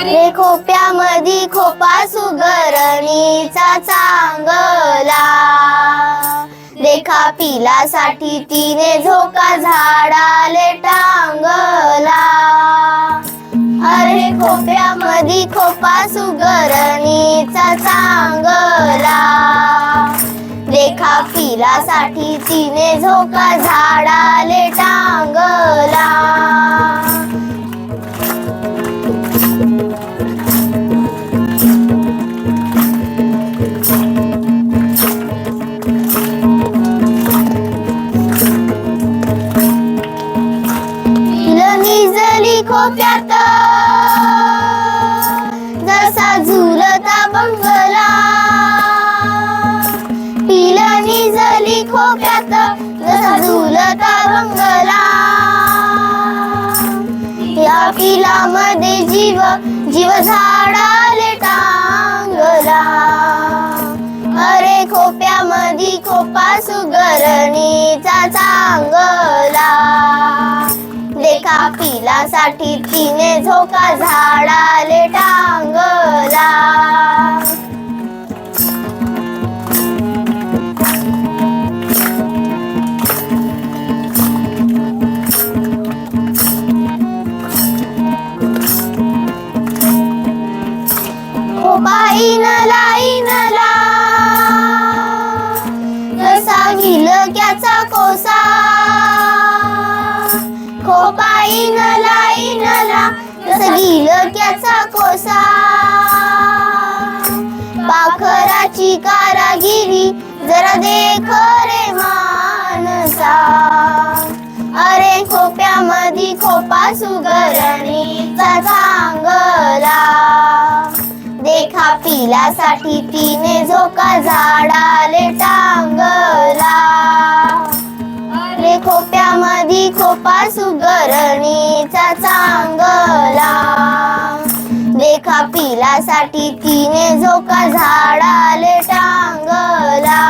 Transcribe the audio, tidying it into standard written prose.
रे खोप्यामधी खोपा सुगरणीचा चांगला, देखा पिलासाठी तिने झोका झाडाले टांगला. अरे खोप्यामधी खोपा सुगरणीचा चांगला, देखा पिलासाठी तिने झोका झाडाले टांगला. निजली खोप्यात जसा झुलता बंगला, पिल निजली खोप्यात जसा झुलता बंगला. या पिलामध्ये जीव जीव झाडाले टांगला. अरे खोप्यामधी खोपा सुगरणीचा चांगला, देखा पिलासाठी तिने झोका झाडाले टांगला. खोपा इनला जसा गिलक्याचा कोसा, खोपा इनला जसा गिलक्याचा कोसा. पाखराची कारागिरी जरा देख रे मानसा. अरे खोप्यामधी खोपा सुगरणीचा चांगला, देखा पिलासाठी तिने झोका झाडाले टांगला. अरे खोप्यामधी खोपा सुगरणीचा चांगला, देखा पिलासाठी तिने झोका झाडाले टांगला.